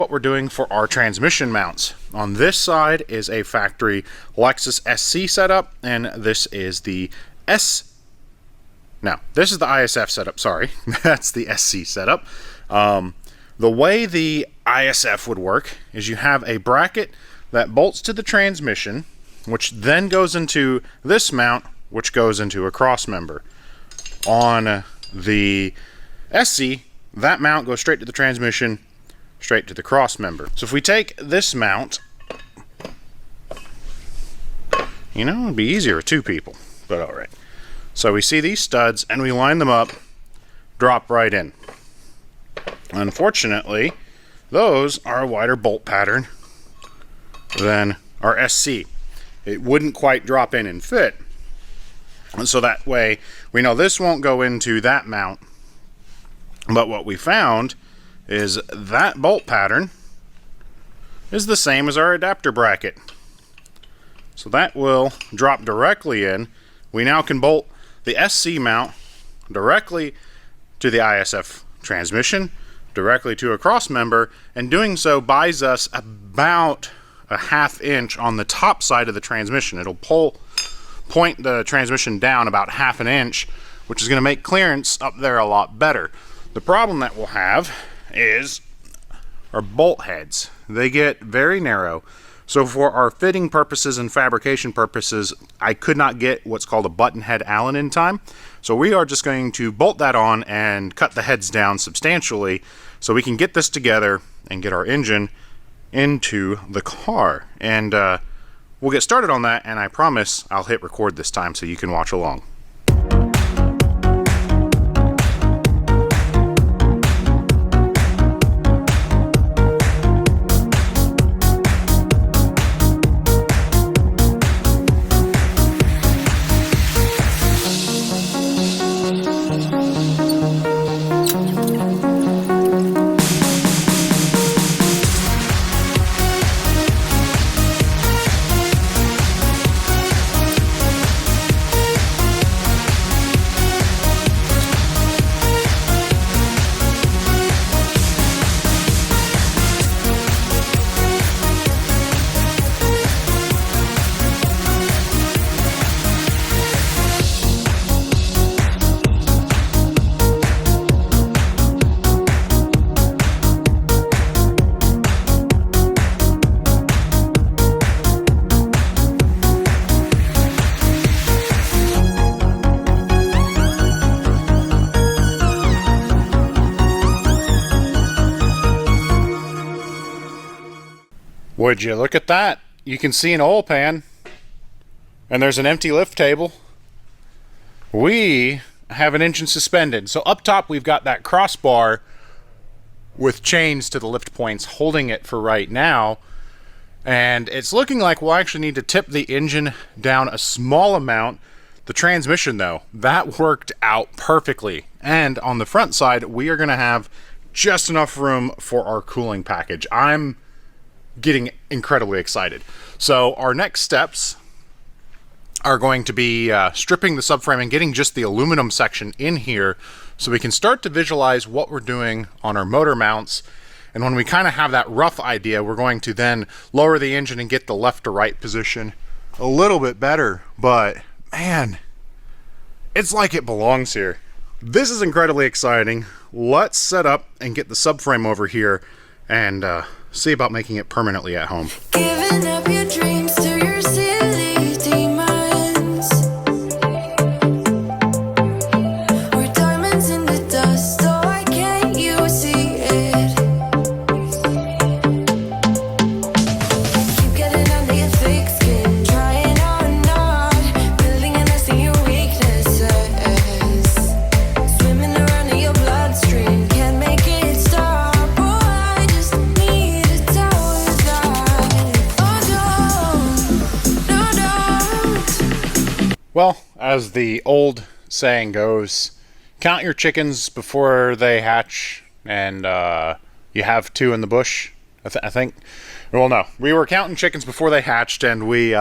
What we're doing for our transmission mounts. On this side is a factory Lexus SC setup, and this is the this is the ISF setup, sorry. That's the SC setup. The way the ISF would work is you have a bracket that bolts to the transmission, which then goes into this mount, which goes into a cross member. On the SC, that mount goes straight to the transmission, straight to the cross member. So if we take this mount, you know, it'd be easier with two people, but all right. So we see these studs and we line them up, drop right in. Unfortunately, those are a wider bolt pattern than our SC. It wouldn't quite drop in and fit. And so that way, we know this won't go into that mount. But what we found is that bolt pattern is the same as our adapter bracket. So that will drop directly in. We now can bolt the SC mount directly to the ISF transmission, directly to a cross member, and doing so buys us about a ½ inch on the top side of the transmission. It'll point the transmission down about ½ inch, which is going to make clearance up there a lot better. The problem that we'll have is our bolt heads. They get very narrow. So for our fitting purposes and fabrication purposes, I could not get what's called a button head Allen in time. So we are just going to bolt that on and cut the heads down substantially so we can get this together and get our engine into the car. And we'll get started on that, and I promise I'll hit record this time so you can watch along. Would you look at that? You can see an oil pan, and there's an empty lift table. We have an engine suspended. So up top we've got that crossbar with chains to the lift points holding it for right now. And it's looking like we'll actually need to tip the engine down a small amount. The transmission though, that worked out perfectly. And on the front side, we are gonna have just enough room for our cooling package. I'm getting incredibly excited. So our next steps are going to be stripping the subframe and getting just the aluminum section in here so we can start to visualize what we're doing on our motor mounts. And when we kind of have that rough idea, we're going to then lower the engine and get the left to right position a little bit better. But man, it's like it belongs here. This is incredibly exciting. Let's set up and get the subframe over here and see about making it permanently at home. Giving up your dreams to your silly demons. We're diamonds in the dust, so why can't you see it? Keep getting under your thick skin, trying on not building a nest in your weaknesses. Swimming around in your bloodstream, can't make it stop. Oh, I just need to tell you that. Oh, don't. Well, as the old saying goes, count your chickens before they hatch, and you have two in the bush, I think. Well, no, we were counting chickens before they hatched, and we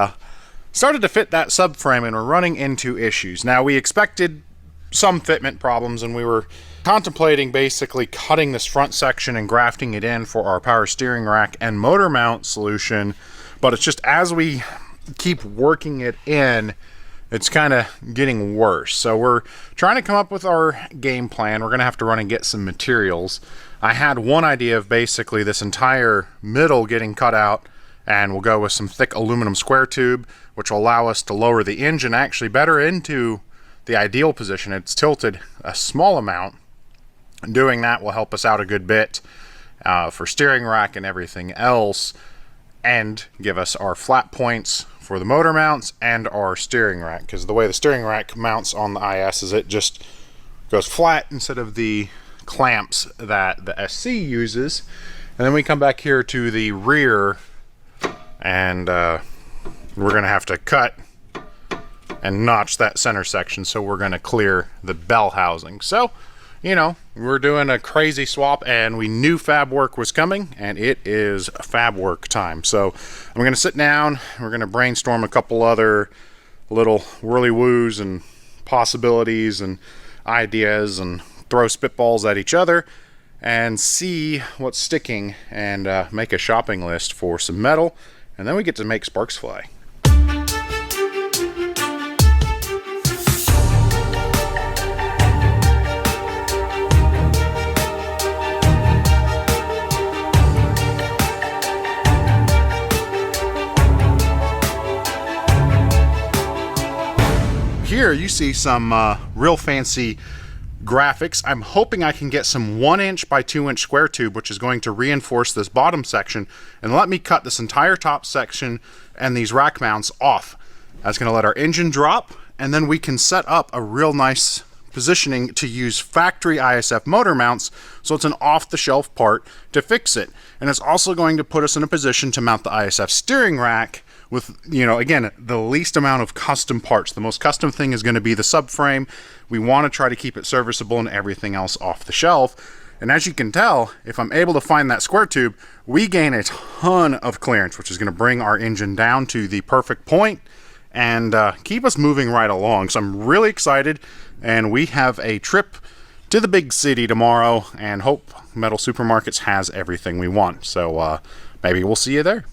started to fit that subframe, and we're running into issues. Now, we expected some fitment problems, and we were contemplating basically cutting this front section and grafting it in for our power steering rack and motor mount solution. But it's just as we keep working it in, it's kind of getting worse. So we're trying to come up with our game plan. We're going to have to run and get some materials. I had one idea of basically this entire middle getting cut out, and we'll go with some thick aluminum square tube, which will allow us to lower the engine actually better into the ideal position. It's tilted a small amount. Doing that will help us out a good bit for steering rack and everything else, and give us our flat points for the motor mounts and our steering rack, because the way the steering rack mounts on the IS is it just goes flat instead of the clamps that the SC uses. And then we come back here to the rear, and we're going to have to cut and notch that center section, so we're going to clear the bell housing. So, you know, we're doing a crazy swap, and we knew fab work was coming, and it is fab work time. So I'm going to sit down, we're going to brainstorm a couple other little whirly-woos and possibilities and ideas, and throw spitballs at each other and see what's sticking, and make a shopping list for some metal, and then we get to make sparks fly. Here you see some real fancy graphics. I'm hoping I can get some 1" by 2" square tube, which is going to reinforce this bottom section and let me cut this entire top section and these rack mounts off. That's going to let our engine drop, and then we can set up a real nice positioning to use factory ISF motor mounts, so it's an off-the-shelf part to fix it. And it's also going to put us in a position to mount the ISF steering rack with, you know, again, the least amount of custom parts. The most custom thing is going to be the subframe. We want to try to keep it serviceable and everything else off the shelf. And as you can tell, if I'm able to find that square tube, we gain a ton of clearance, which is going to bring our engine down to the perfect point and keep us moving right along. So I'm really excited, and we have a trip to the big city tomorrow, and hope Metal Supermarkets has everything we want. So maybe we'll see you there.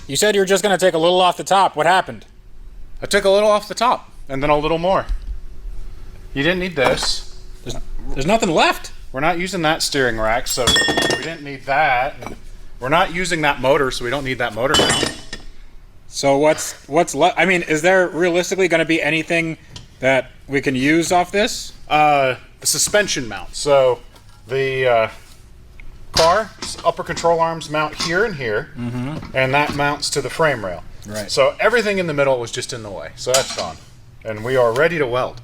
You said you were just going to take a little off the top. What happened? I took a little off the top, and then a little more. You didn't need this. There's nothing left. We're not using that steering rack, so we didn't need that. We're not using that motor, so we don't need that motor mount. So what's left? I mean, is there realistically going to be anything that we can use off this? The suspension mount. So the car upper control arms mount here and here, and that mounts to the frame rail. Right. So everything in the middle was just in the way. So that's gone. And we are ready to weld.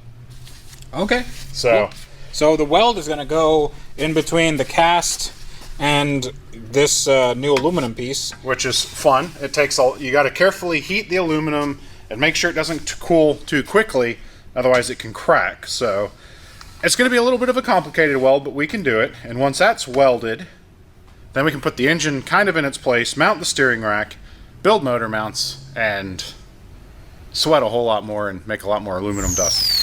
Okay. So, So the weld is going to go in between the cast and this new aluminum piece. which is fun. It takes all, you got to carefully heat the aluminum and make sure it doesn't cool too quickly, otherwise it can crack. So it's going to be a little bit of a complicated weld, but we can do it. And once that's welded, then we can put the engine kind of in its place, mount the steering rack, build motor mounts and sweat a whole lot more and make a lot more aluminum dust.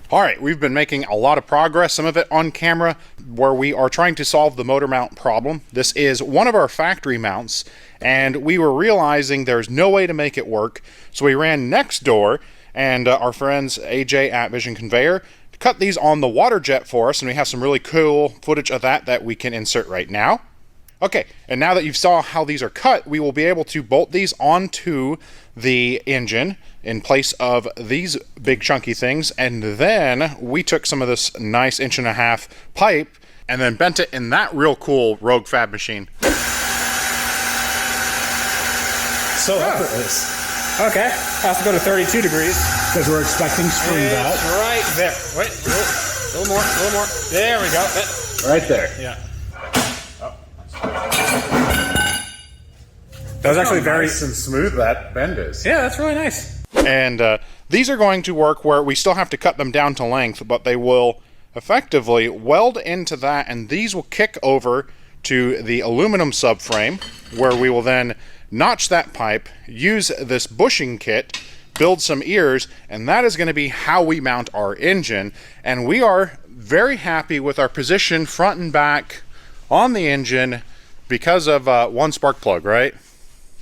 All right, we've been making a lot of progress, some of it on camera, where we are trying to solve the motor mount problem. This is one of our factory mounts, and we were realizing there's no way to make it work, so we ran next door, and our friends AJ at Vision Conveyor cut these on the water jet for us, and we have some really cool footage of that we can insert right now. Okay, and now that you've saw how these are cut, we will be able to bolt these onto the engine in place of these big chunky things, and then we took some of this nice 1.5-inch pipe and then bent it in that real cool Rogue Fab machine. So effortless. Okay, has to go to 32 degrees. Because we're expecting spring It's belt. right there. Wait, a little more. There we go. Right there. Yeah. That was actually very... nice and smooth that bend is. Yeah, that's really nice. And these are going to work where we still have to cut them down to length, but they will effectively weld into that, and these will kick over to the aluminum subframe, where we will then notch that pipe, use this bushing kit, build some ears, and that is going to be how we mount our engine. And we are very happy with our position front and back on the engine because of one spark plug, right?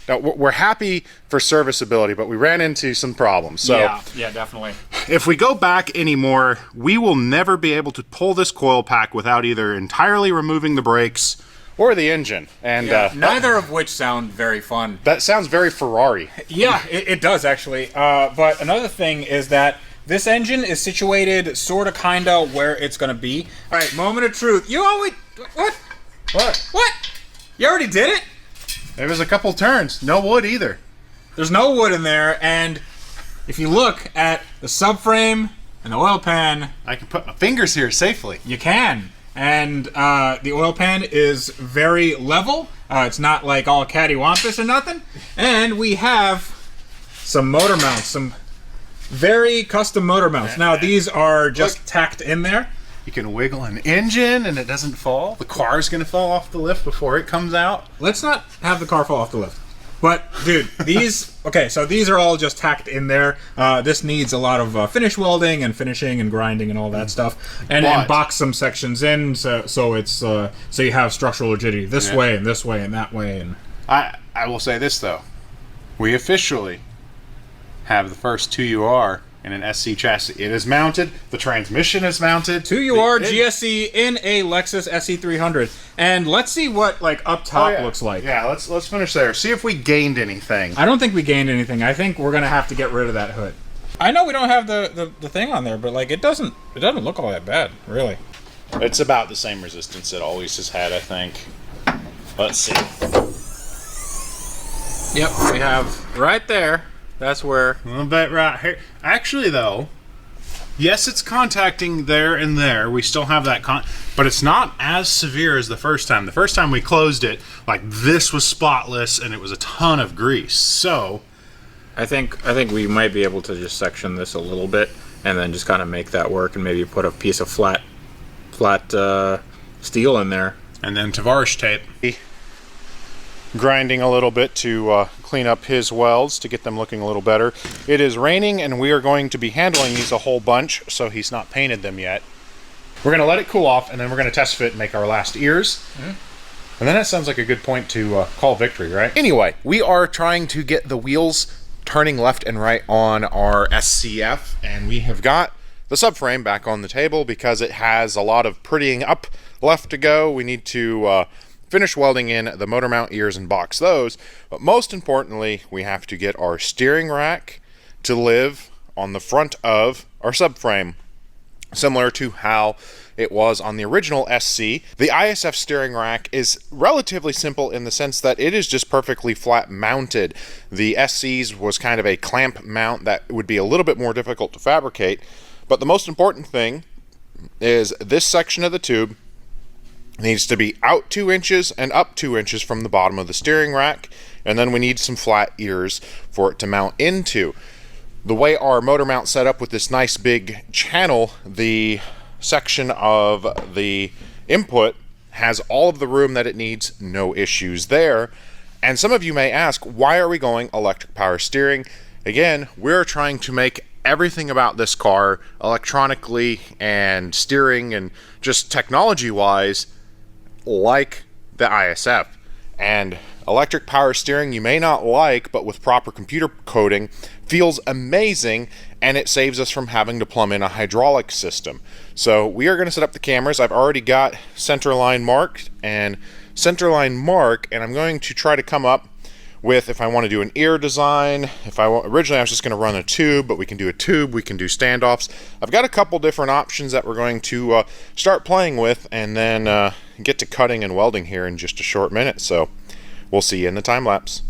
Now, we're happy for serviceability, but we ran into some problems. So yeah, definitely. if we go back anymore, we will never be able to pull this coil pack without either entirely removing the brakes or the engine. And Neither of which sound very fun. that sounds very Ferrari. Yeah, it does actually. But another thing is that this engine is situated sort of kind of where it's going to be. All right, moment of truth. You always... What? What? You already did it? There was a couple turns. No wood either. There's no wood in there, and if you look at the subframe and the oil pan, I can put my fingers here safely. you can. And the oil pan is very level. It's not like all cattywampus or nothing. And we have some motor mounts, some very custom motor mounts. Now, these are just tacked in there. You can wiggle an engine and it doesn't fall. The car's going to fall off the lift before it comes out. Let's not have the car fall off the lift. But, dude, these... Okay, so these are all just tacked in there. This needs a lot of finish welding and finishing and grinding and all that stuff. And But- box some sections in so it's so you have structural rigidity this way and this way and that way. And I will say this, though. We officially have the first 2UR in an SC chassis. It is mounted. The transmission is mounted. 2UR The- GSC in a Lexus SC300. And let's see what, like, up top looks like. Yeah, let's finish there. See if we gained anything. I don't think we gained anything. I think we're gonna have to get rid of that hood. I know we don't have the thing on there, but like it doesn't look all that bad, really. It's about the same resistance it always has had, I think. Let's see. Yep, we have right there. That's where. A little bit right here. Actually, though, yes, it's contacting there and there. We still have that but it's not as severe as the first time. The first time we closed it, like this was spotless and it was a ton of grease. So I think we might be able to just section this a little bit and then just kind of make that work and maybe put a piece of flat steel in there. and then Tavares tape. Grinding a little bit to clean up his welds to get them looking a little better. It is raining and we are going to be handling these a whole bunch, so he's not painted them yet. We're going to let it cool off and then we're going to test fit and make our last ears. Mm-hmm. And then that sounds like a good point to call victory, right? Anyway, we are trying to get the wheels turning left and right on our SCF, and we have got the subframe back on the table because it has a lot of prettying up left to go. We need to finish welding in the motor mount ears and box those, but most importantly, we have to get our steering rack to live on the front of our subframe. similar to how it was on the original SC. The ISF steering rack is relatively simple in the sense that it is just perfectly flat mounted. The SC's was kind of a clamp mount that would be a little bit more difficult to fabricate, but the most important thing is this section of the tube needs to be out 2 inches and up 2 inches from the bottom of the steering rack, and then we need some flat ears for it to mount into. The way our motor mount's set up with this nice big channel, the section of the input has all of the room that it needs, no issues there. And some of you may ask, why are we going electric power steering? Again, we're trying to make everything about this car electronically and steering and just technology wise like the ISF. And electric power steering you may not like, but with proper computer coding feels amazing, and it saves us from having to plumb in a hydraulic system. So we are going to set up the cameras. I've already got centerline marked and centerline mark, and I'm going to try to come up with, if I want to do an ear design, originally I was just going to run a tube, but we can do a tube, we can do standoffs. I've got a couple different options that we're going to start playing with, and then get to cutting and welding here in just a short minute. So we'll see you in the time lapse.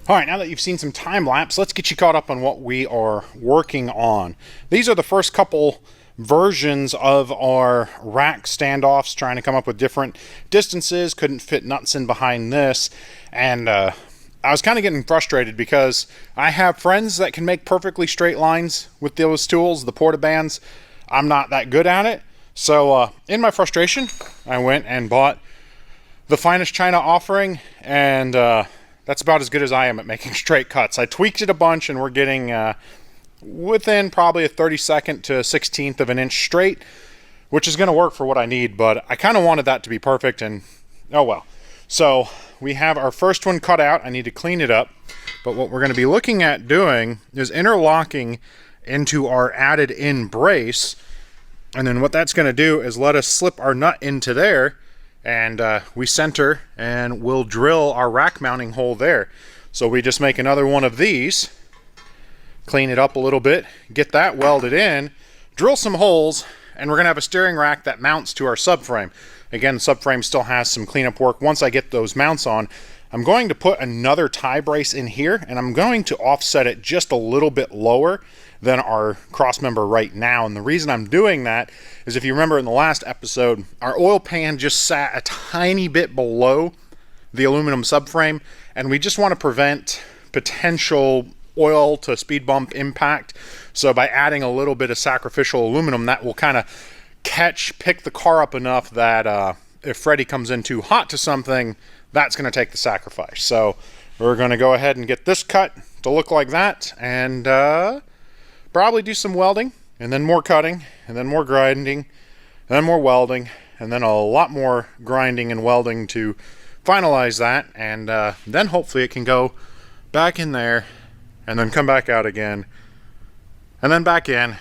All right, now that you've seen some time lapse, let's get you caught up on what we are working on. These are the first couple versions of our rack standoffs, trying to come up with different distances. Couldn't fit nuts in behind this, and I was kind of getting frustrated because I have friends that can make perfectly straight lines with those tools, the Portabands. I'm not that good at it, so in my frustration, I went and bought the Finest China offering, and that's about as good as I am at making straight cuts. I tweaked it a bunch, and we're getting within probably a 32nd to 16th of an inch straight, which is going to work for what I need, but I kind of wanted that to be perfect, and oh well. So we have our first one cut out. I need to clean it up, but what we're going to be looking at doing is interlocking into our added in brace, and then what that's going to do is let us slip our nut into there, and we center and we'll drill our rack mounting hole there. So we just make another one of these, clean it up a little bit, get that welded in, drill some holes, and we're going to have a steering rack that mounts to our subframe. Again, the subframe still has some cleanup work. Once I get those mounts on, I'm going to put another tie brace in here, and I'm going to offset it just a little bit lower than our cross member right now. And the reason I'm doing that is, if you remember in the last episode, our oil pan just sat a tiny bit below the aluminum subframe, and we just want to prevent potential oil to speed bump impact. So by adding a little bit of sacrificial aluminum, that will kind of pick the car up enough that if Freddy comes in too hot to something, that's going to take the sacrifice. So we're going to go ahead and get this cut to look like that, and probably do some welding, and then more cutting, and then more grinding, and then more welding, and then a lot more grinding and welding to finalize that, and then hopefully it can go back in there, and then come back out again, and then back in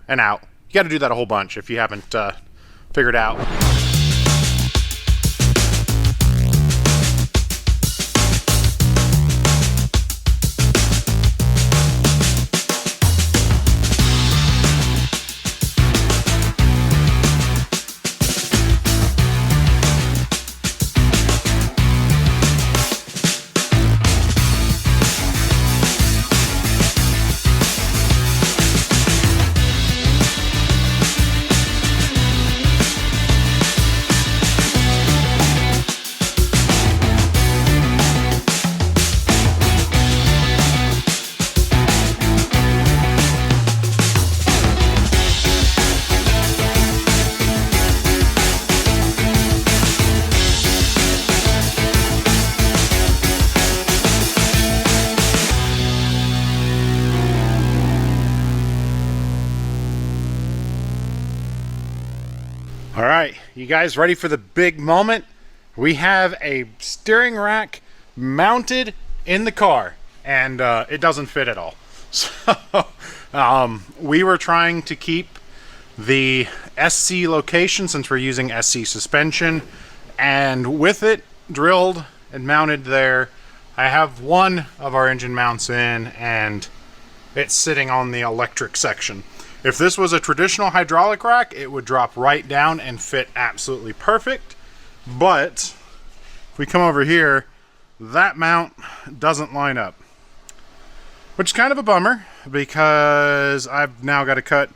and out. You got to do that a whole bunch if you haven't figured out. you guys ready for the big moment? We have a steering rack mounted in the car, and it doesn't fit at all. So we were trying to keep the SC location since we're using SC suspension, and with it drilled and mounted there, I have one of our engine mounts in, and it's sitting on the electric section. If this was a traditional hydraulic rack, it would drop right down and fit absolutely perfect. But if we come over here, that mount doesn't line up, which is kind of a bummer because I've now got to cut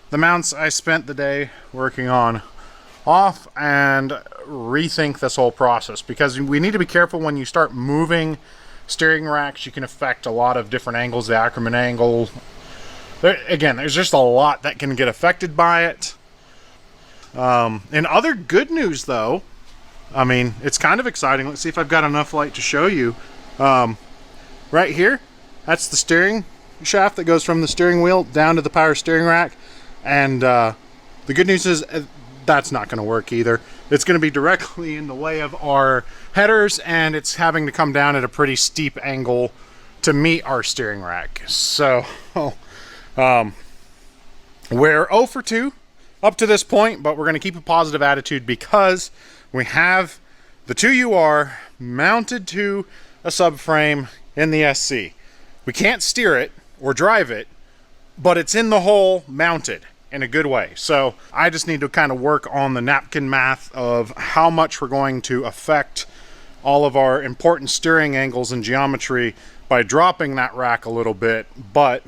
the mounts I spent the day working on off and rethink this whole process, because we need to be careful when you start moving steering racks. You can affect a lot of different angles, the Ackerman angle. Again, there's just a lot that can get affected by it. And other good news, though, I mean, it's kind of exciting. Let's see if I've got enough light to show you. Right here, that's the steering shaft that goes from the steering wheel down to the power steering rack. And the good news is that's not going to work either. It's going to be directly in the way of our headers, and it's having to come down at a pretty steep angle to meet our steering rack. So we're 0 for 2 up to this point, but we're going to keep a positive attitude because we have the 2UR mounted to a subframe in the SC. We can't steer it or drive it, but it's in the hole mounted in a good way. So I just need to kind of work on the napkin math of how much we're going to affect all of our important steering angles and geometry by dropping that rack a little bit. But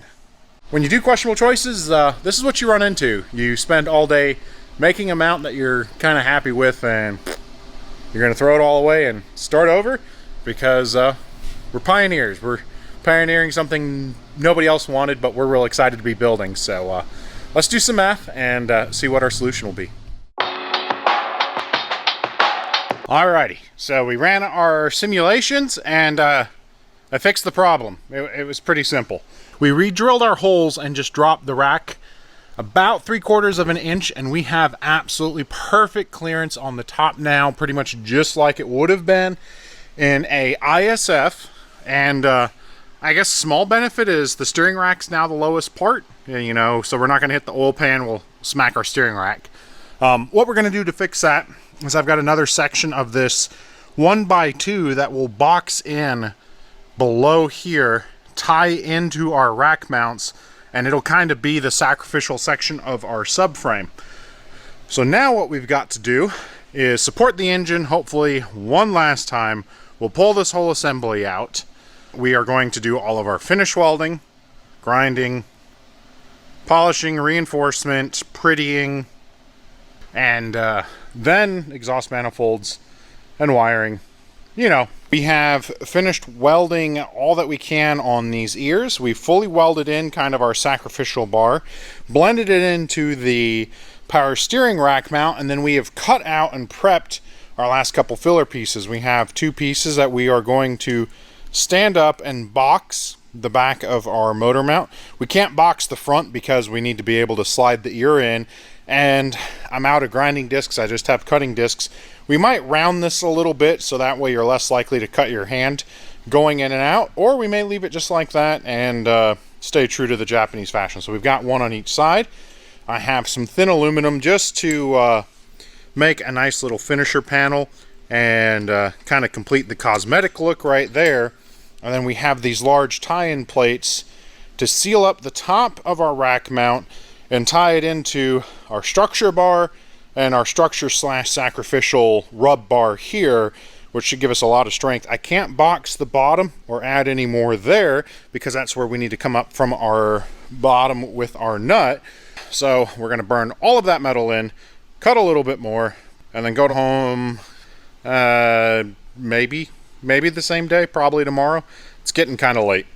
when you do questionable choices, this is what you run into. You spend all day making a mount that you're kind of happy with, and you're going to throw it all away and start over because we're pioneers. We're pioneering something nobody else wanted, but we're real excited to be building. So let's do some math and see what our solution will be. Alrighty, so we ran our simulations and I fixed the problem. It was pretty simple. We re-drilled our holes and just dropped the rack about 3/4 of an inch, and we have absolutely perfect clearance on the top now, pretty much just like it would have been in a ISF. And I guess small benefit is the steering rack's now the lowest part, you know, so we're not going to hit the oil pan, we'll smack our steering rack. What we're going to do to fix that is I've got another section of this 1x2 that will box in below here, tie into our rack mounts, and it'll kind of be the sacrificial section of our subframe. So now what we've got to do is support the engine, hopefully one last time. We'll pull this whole assembly out. We are going to do all of our finish welding, grinding, polishing, reinforcement, prettying, and then exhaust manifolds and wiring. You know, we have finished welding all that we can on these ears. We fully welded in kind of our sacrificial bar, blended it into the power steering rack mount, and then we have cut out and prepped our last couple filler pieces. We have 2 pieces that we are going to stand up and box the back of our motor mount. We can't box the front because we need to be able to slide the ear in, and I'm out of grinding discs. I just have cutting discs. We might round this a little bit so that way you're less likely to cut your hand going in and out, or we may leave it just like that and stay true to the Japanese fashion. So we've got one on each side. I have some thin aluminum just to make a nice little finisher panel and kind of complete the cosmetic look right there. And then we have these large tie-in plates to seal up the top of our rack mount and tie it into our structure bar and our structure / sacrificial rub bar here, which should give us a lot of strength. I can't box the bottom or add any more there because that's where we need to come up from our bottom with our nut. So we're going to burn all of that metal in, cut a little bit more, and then go home maybe the same day, probably tomorrow. It's getting kind of late.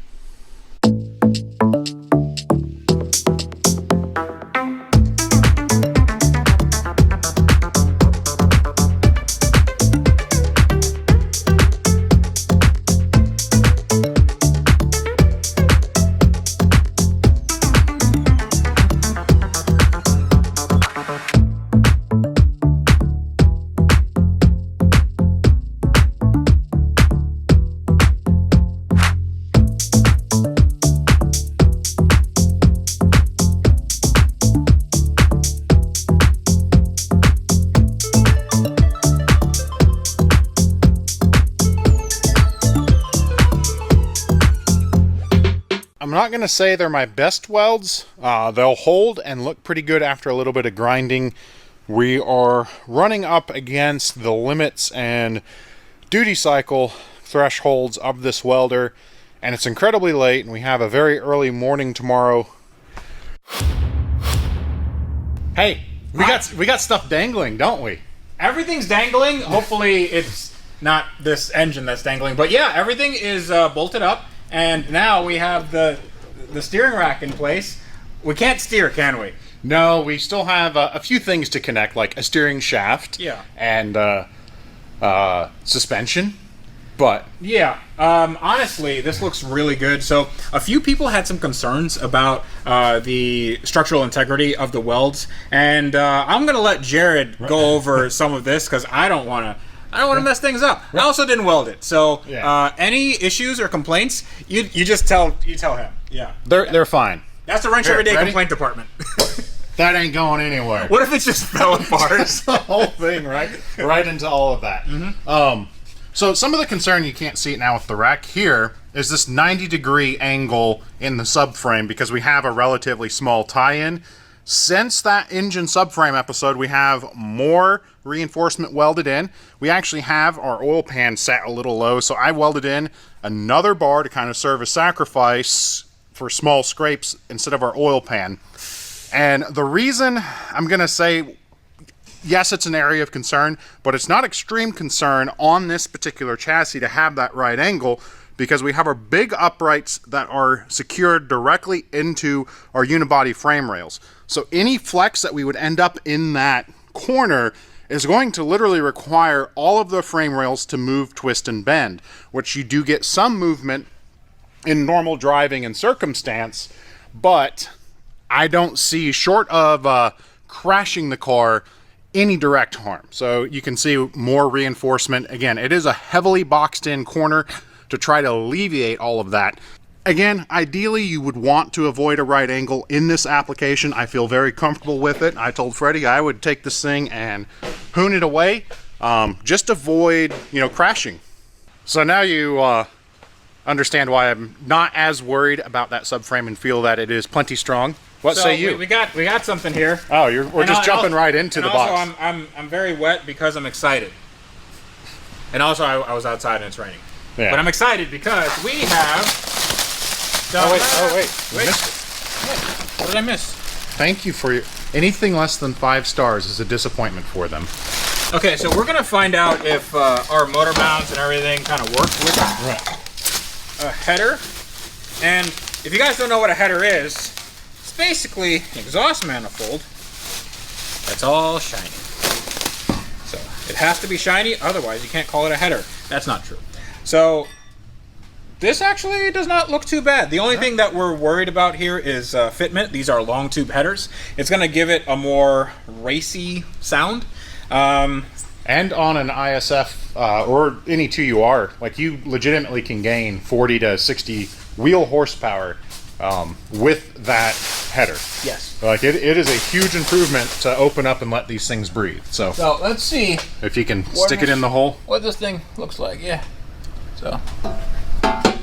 I'm not going to say they're my best welds. They'll hold and look pretty good after a little bit of grinding. We are running up against the limits and duty cycle thresholds of this welder, and it's incredibly late, and we have a very early morning tomorrow. Hey, we got stuff dangling, don't we? Everything's dangling. Hopefully it's not this engine that's dangling. But yeah, everything is bolted up. And now we have the steering rack in place. We can't steer, can we? No, we still have a few things to connect, like a steering shaft. Yeah. And suspension. But Yeah, honestly, this looks really good. So, a few people had some concerns about the structural integrity of the welds, and I'm gonna let Jared go over some of this because I don't want to mess things up. I also didn't weld it, so Yeah. any issues or complaints, you just tell him. Yeah, they're fine. that's the Wrench Here, Everyday ready? complaint department. That ain't going anywhere. What if it just fell apart? That's the whole thing, right? Right into all of that. So some of the concern, you can't see it now with the rack here, is this 90-degree angle in the subframe because we have a relatively small tie-in. Since that engine subframe episode, we have more reinforcement welded in. We actually have our oil pan set a little low, so I welded in another bar to kind of serve as sacrifice for small scrapes instead of our oil pan. And the reason I'm going to say, yes, it's an area of concern, but it's not extreme concern on this particular chassis to have that right angle because we have our big uprights that are secured directly into our unibody frame rails. So any flex that we would end up in that corner is going to literally require all of the frame rails to move, twist, and bend, which you do get some movement in normal driving and circumstance, but I don't see, short of crashing the car, any direct harm. So you can see more reinforcement. Again, it is a heavily boxed in corner to try to alleviate all of that. Again, ideally you would want to avoid a right angle in this application. I feel very comfortable with it. I told Freddie I would take this thing and hoon it away. Just avoid, crashing. So now you understand why I'm not as worried about that subframe and feel that it is plenty strong. What say you? We got something here. Oh, we're just jumping right into the box. Also, I'm very wet because I'm excited. And also, I was outside and it's raining. Yeah. But I'm excited because we have. Oh wait, you missed it. What did I miss? Thank you for anything less than 5 stars is a disappointment for them. Okay, so we're gonna find out if our motor mounts and everything kind of work with a header. And if you guys don't know what a header is, it's basically an exhaust manifold that's all shiny. So it has to be shiny, otherwise you can't call it a header. That's not true. So this actually does not look too bad. The only thing that we're worried about here is fitment. These are long tube headers. It's going to give it a more racy sound. And on an ISF or any 2UR, like you legitimately can gain 40 to 60 wheel horsepower with that header. Yes. Like it is a huge improvement to open up and let these things breathe. So let's see if you can stick it in the hole. what this thing looks like. Yeah. So.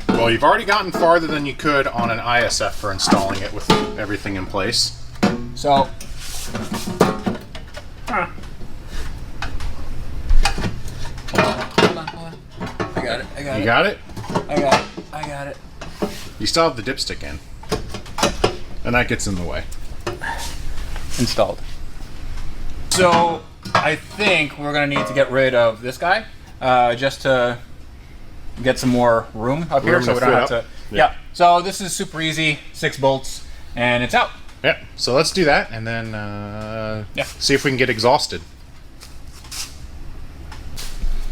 Well, you've already gotten farther than you could on an ISF for installing it with everything in place. So. Hold on. I got it. You got it? I got it. You still have the dipstick in. And that gets in the way. Installed. So I think we're gonna need to get rid of this guy, just to get some more room up here, Room so to we don't have fit to. up. Yeah. So this is super easy. 6 bolts, and it's out. Yeah, so let's do that and then see if we can get exhausted.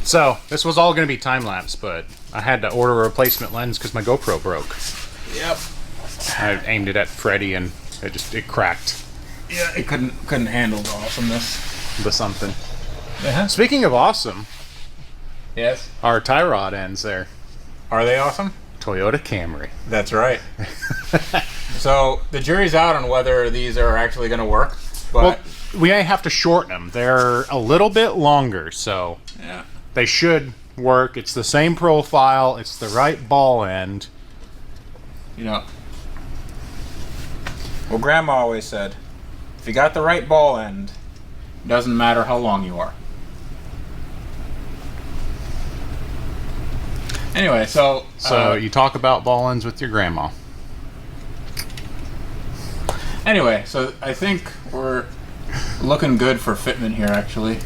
So, this was all going to be time-lapse, but I had to order a replacement lens because my GoPro broke. Yep. I aimed it at Freddy and it cracked. Yeah, it couldn't handle the awesomeness. The something. Yeah. Speaking of awesome, Yes. our tie rod ends there. Are they awesome? Toyota Camry. That's right. So the jury's out on whether these are actually going to work. But Well, we may have to shorten them. They're a little bit longer, so yeah. they should work. It's the same profile. It's the right ball end. You know, Well, Grandma always said, if you got the right ball end, doesn't matter how long you are. Anyway, so you talk about ball ends with your grandma. anyway, so I think we're looking good for fitment here, actually,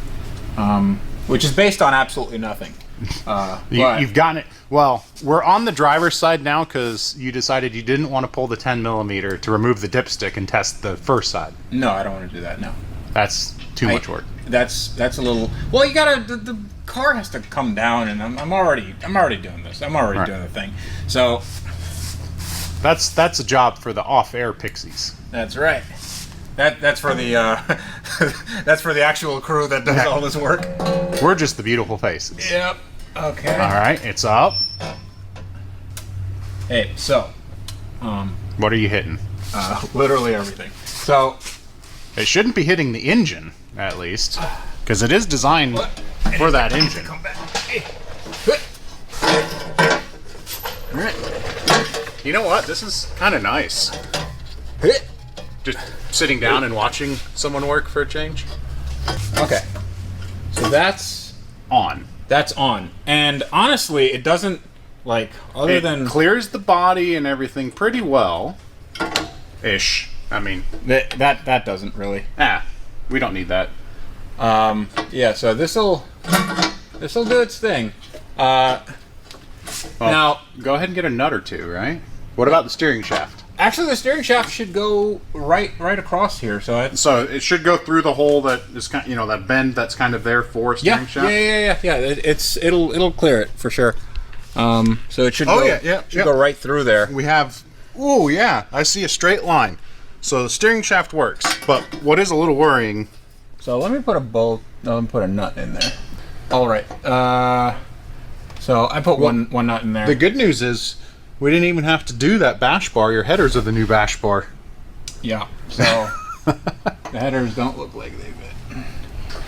which is based on absolutely nothing. You've gotten it. Well, we're on the driver's side now because you decided you didn't want to pull the 10 millimeter to remove the dipstick and test the first side. No, I don't want to do that. No, That's too much work. That's a little. Well, you gotta. The car has to come down, and I'm already doing this. I'm already Right. doing the thing. So That's a job for the off-air pixies. that's right. That's for the that's for the actual crew that does all this work. We're just the beautiful faces. Yep. Okay. All right, it's up. Hey, so What are you hitting? literally everything. So It shouldn't be hitting the engine, at least, because it is designed for that engine. come back. Hey. All right. You know what? This is kind of nice. Just sitting down and watching someone work for a change. Okay. So that's On. on, and honestly, it doesn't like other It than clears the body and everything pretty well. Ish. I mean, that doesn't really. we don't need that. Yeah, so this'll do its thing. Well, Now, go ahead and get a nut or two, right? What about the steering shaft? actually, the steering shaft should go right across here. So it's So it should go through the hole that is kind, that bend that's kind of there for a steering shaft. yeah. It'll clear it for sure. So it should Oh, go, yeah. go right through there. We have. Oh yeah, I see a straight line. So the steering shaft works, but what is a little worrying? So let me put a bolt. Let me put a nut in there. All right. So I put one nut in there. The good news is we didn't even have to do that bash bar. Your headers are the new bash bar. Yeah. So the headers don't look like they fit.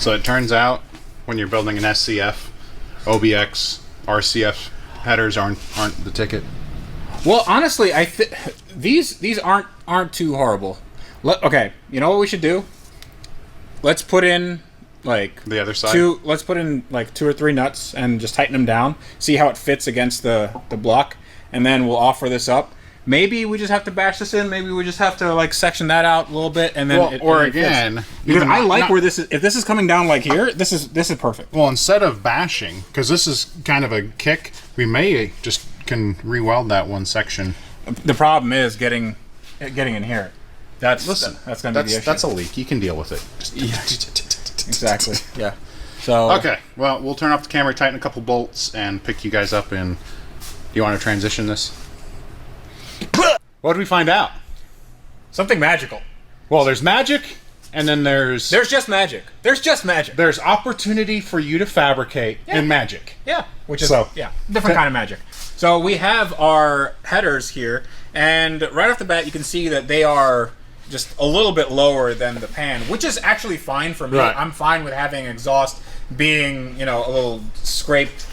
So it turns out when you're building an SCF, OBX, RCF headers aren't the ticket. Well, honestly, these aren't too horrible. Okay, you know what we should do? Let's put in like The other side? Let's put in like 2 or 3 nuts and just tighten them down. See how it fits against the block, and then we'll offer this up. Maybe we just have to bash this in. Maybe we just have to like section that out a little bit, and then Well, and it fits. again, because I like not- where this is. If this is coming down like here, this is perfect. Well, instead of bashing, because this is kind of a kick, we may just can re-weld that one section. The problem is getting in here. That's going to be the issue. That's a leak. You can deal with it. Exactly. Yeah. So Okay. Well, we'll turn off the camera, tighten a couple bolts, and pick you guys up. And do you want to transition this? What did we find out? something magical. Well, there's magic, and then there's Just magic. There's just magic. there's opportunity for you to fabricate and magic. Yeah, which is So- different kind of magic. So we have our headers here, and right off the bat, you can see that they are just a little bit lower than the pan, which is actually fine for me. Right. I'm fine with having exhaust being, a little scraped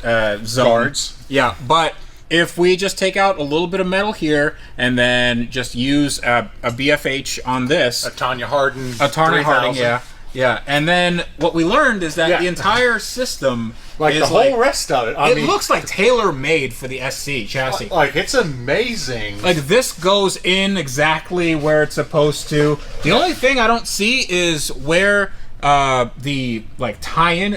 zone. Guards. Yeah, but if we just take out a little bit of metal here and then just use a BFH on this, A Tanya Harding. a Tarna Harding, 3000. yeah. And then what we learned is that Yeah. the entire system Like is the whole rest of it. I it mean, looks like tailor-made for the SC chassis. like it's amazing. Like this goes in exactly where it's supposed to. The only thing I don't see is where the tie-in,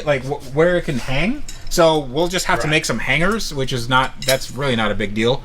where it can hang. So we'll just have to make some hangers, which is that's really not a big deal.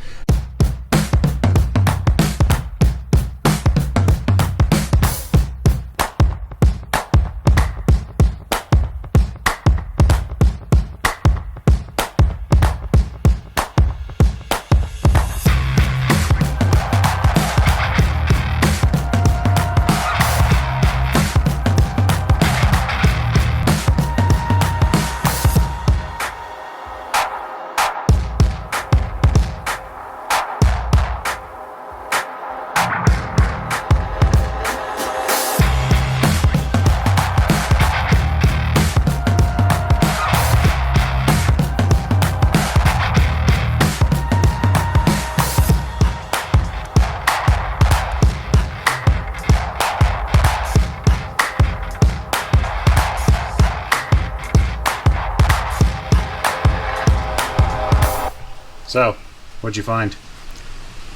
So, what'd you find?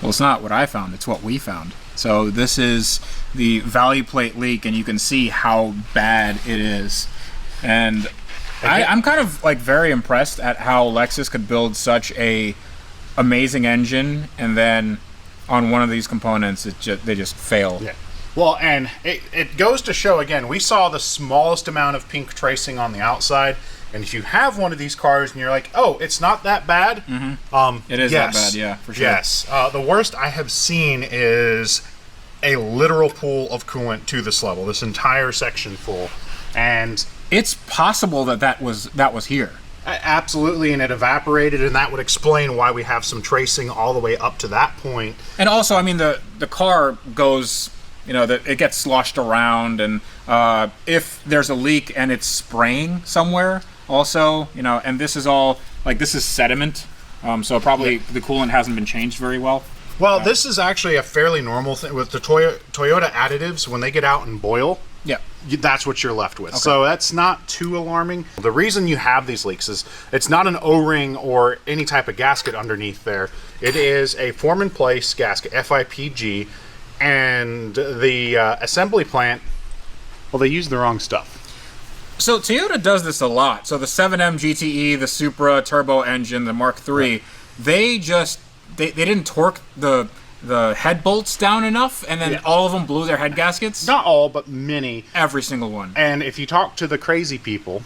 Well, it's not what I found, it's what we found. So this is the value plate leak, and you can see how bad it is. And I'm kind of like very impressed at how Lexus could build such a amazing engine, and then on one of these components, they just fail. Yeah. Well, and it goes to show, again, we saw the smallest amount of pink tracing on the outside, and if you have one of these cars and you're like, oh, it's not that bad, It is yes, that bad, yeah, for sure. Yes. The worst I have seen is a literal pool of coolant to this level, this entire section full. And It's possible that was here. absolutely, and it evaporated, and that would explain why we have some tracing all the way up to that point. And also, I mean, the car goes, it gets sloshed around, and if there's a leak and it's spraying somewhere, also, and this is all, this is sediment, so probably the coolant hasn't been changed very well. Well, this is actually a fairly normal thing with the Toyota additives. When they get out and boil, Yeah. that's what you're left with. So that's not too alarming. The reason you have these leaks is it's not an O-ring or any type of gasket underneath there. It is a form-in-place gasket, FIPG, and the assembly plant, well, they use the wrong stuff. So Toyota does this a lot. So the 7M GTE, the Supra turbo engine, the Mark III, they didn't torque the head bolts down enough, and then all of them blew their head gaskets. Not all, but many. Every single one. And if you talk to the crazy people,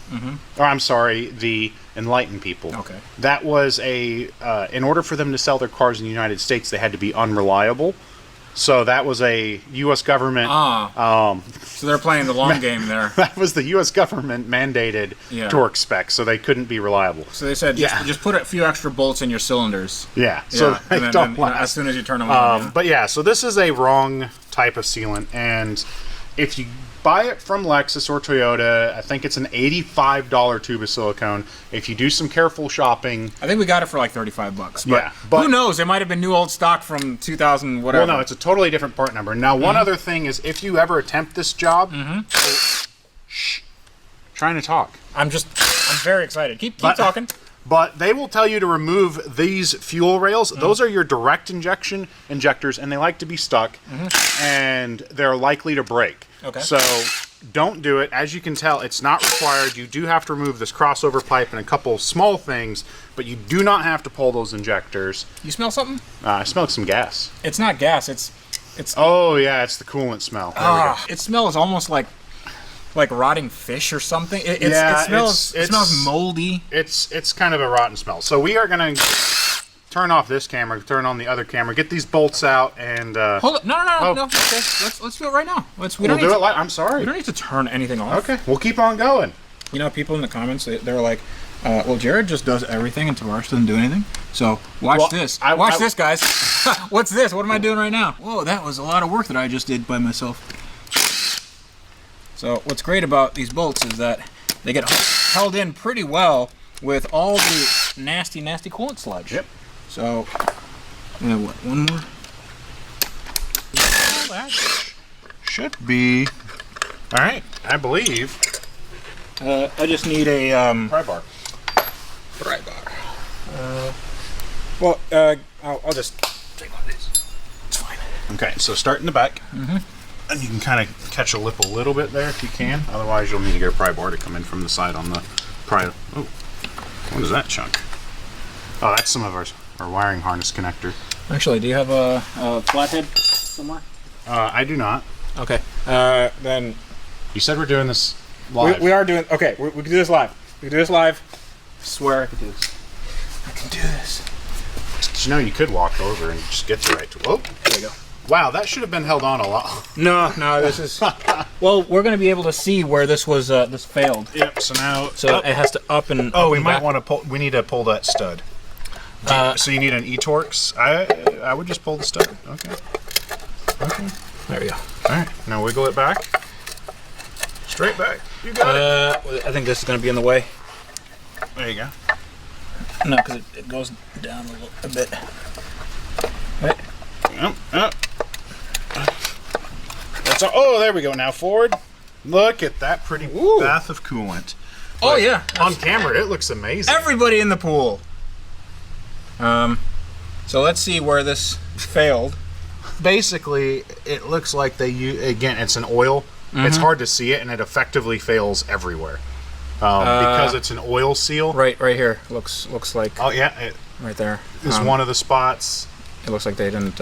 or I'm sorry, the enlightened people, Okay. that was in order for them to sell their cars in the United States, they had to be unreliable. So that was a U.S. government. So they're playing the long game there. That was the U.S. government mandated torque spec, so they couldn't be reliable. So they said, just put a few extra bolts in your cylinders. Yeah, so they and don't then, last. as soon as you turn them on. But yeah, so this is a wrong type of sealant, and if you buy it from Lexus or Toyota, I think it's an $85 tube of silicone. If you do some careful shopping, I think we got it for like $35. But, Yeah, but- who knows? It might have been new old stock from 2000 whatever. well, no, it's a totally different part number. Now, one other thing is, if you ever attempt this job, shh, trying to talk. I'm very excited. Keep talking. But they will tell you to remove these fuel rails. Those are your direct injection injectors, and they like to be stuck, and they're likely to break. Okay. So don't do it. As you can tell, it's not required. You do have to remove this crossover pipe and a couple small things, but you do not have to pull those injectors. You smell something? I smell some gas. It's not gas. It's Oh, yeah, it's the coolant smell. There we go. it smells almost like rotting fish or something. It smells moldy. It's kind of a rotten smell. So we are going to turn off this camera, turn on the other camera, get these bolts out, and Hold up! No. Oh. Okay, let's do it right now. We we'll don't do need it to, like. I'm we sorry. don't need to turn anything off. Okay, we'll keep on going. People in the comments, they're like, well, Jared just does everything and Tavares doesn't do anything. So watch Well, this. I- This, guys. What's this? What am I doing right now? Whoa, that was a lot of work that I just did by myself. So what's great about these bolts is that they get held in pretty well with all the nasty coolant sludge. Yep. So, what? One more. That should be. All right, I believe. I just need a Pry bar. pry bar. I'll just take one of these. It's fine. Okay, so start in the back. And you can kind of catch a lip a little bit there if you can. Otherwise, you'll need to get a pry bar to come in from the side on the pry. Oh, what is that chunk? Oh, that's some of our wiring harness connector. Actually, do you have a flathead somewhere? I do not. Okay. Then You said we're doing this live. we are doing. Okay, we can do this live. We can do this live. I swear I can do this. I can do this. You know, you could walk over and just get the right to. Whoa. There you go. Wow, that should have been held on a lot. No, this is. Well, we're going to be able to see where this was. This failed. Yep. So now. So it has to up and. Oh, up we and might back. want to pull. We need to pull that stud. So you need an e-Torx. I would just pull the stud. Okay. There we go. All right. Now wiggle it back. Straight back. You got it. I think this is going to be in the way. There you go. No, because it goes down a bit. Right. Yep. That's all. Oh, there we go. Now forward. Look at that pretty bath of coolant. Oh yeah. On camera, it looks amazing. Everybody in the pool. So let's see where this failed. Basically, it looks like they use, again, it's an oil. It's hard to see it, and it effectively fails everywhere. Because it's an oil seal. Right here. Looks like Oh, yeah. It right there. is one of the spots. It looks like they didn't.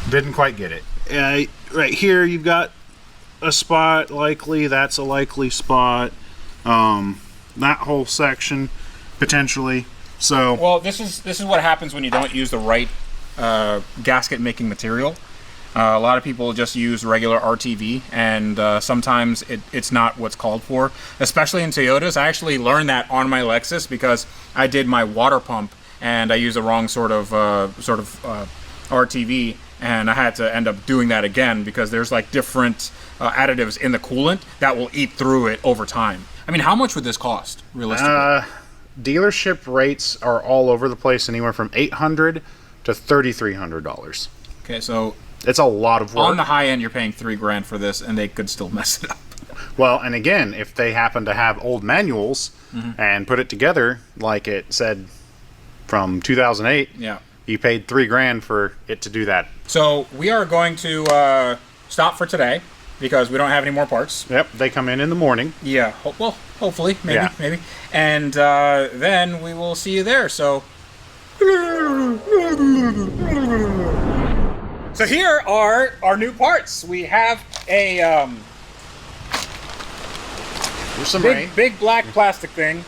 Didn't quite get it. Right here, you've got a spot, likely. That's a likely spot. That whole section, potentially. So, Well, this is what happens when you don't use the right gasket making material. A lot of people just use regular RTV, and sometimes it's not what's called for, especially in Toyotas. I actually learned that on my Lexus because I did my water pump and I used the wrong sort of RTV, and I had to end up doing that again because there's like different additives in the coolant that will eat through it over time. I mean, how much would this cost realistically? dealership rates are all over the place, anywhere from $800 to $3,300. Okay, so It's a lot of work. on the high end, you're paying $3,000 for this, and they could still mess it up. Well, and again, if they happen to have old manuals and put it together like it said from 2008, Yeah. you paid $3,000 for it to do that. So we are going to stop for today because we don't have any more parts. Yep, they come in the morning. Yeah. Well, hopefully, maybe, Yeah. maybe, and then we will see you there. So. So here are our new parts. We have a There's some rain. big black plastic thing.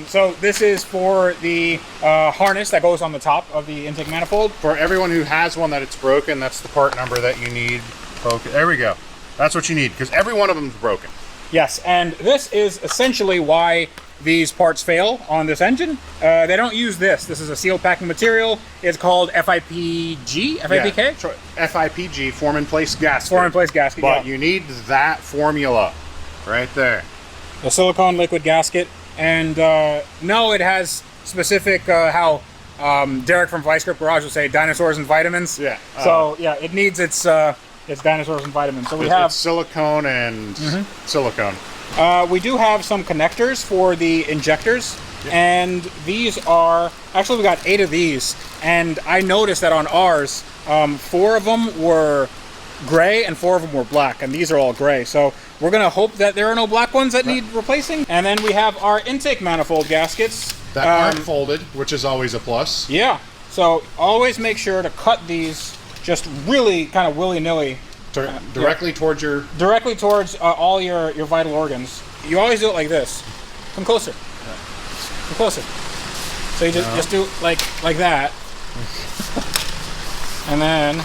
So this is for the harness that goes on the top of the intake manifold. For everyone who has one that it's broken, that's the part number that you need. Okay, there we go. That's what you need, because every one of them is broken. Yes, and this is essentially why these parts fail on this engine. They don't use this. This is a seal packing material. It's called FIPG, FIPK? Yeah, FIPG, form in place gasket. Form in place gasket, But yeah. you need that formula right there. A silicone liquid gasket. And no, it has specific how Derek from Vice Grip Garage would say dinosaurs and vitamins. Yeah. So yeah, it needs its dinosaurs and vitamins. So we have It's silicone and silicone. we do have some connectors for the injectors, and these are actually we got 8 of these, and I noticed that on ours 4 of them were gray and 4 of them were black, and these are all gray. So we're gonna hope that there are no black ones that need replacing. And then we have our intake manifold gaskets That aren't folded, which is always a plus. Yeah, so always make sure to cut these just really kind of willy-nilly Directly towards your... directly towards all your vital organs. You always do it like this. Come closer. Come closer. So you just do like that. And then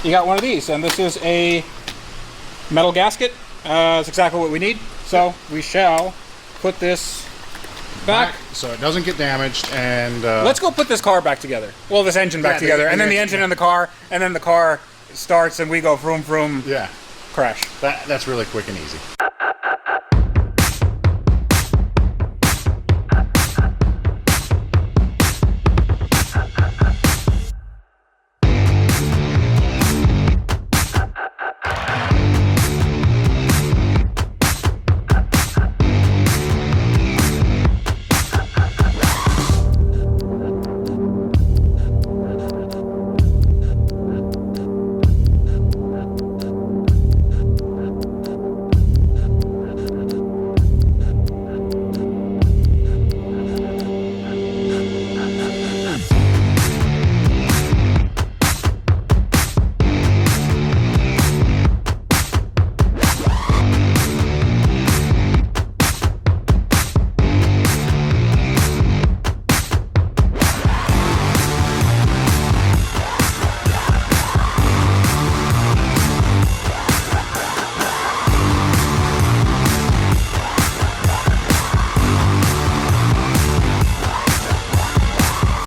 you got one of these, and this is a metal gasket. It's exactly what we need. So we shall put this back. So it doesn't get damaged, and... Let's go put this car back together. Well, this engine back together, and then the engine in the car, and then the car starts, and we go vroom vroom, yeah, crash. that's really quick and easy.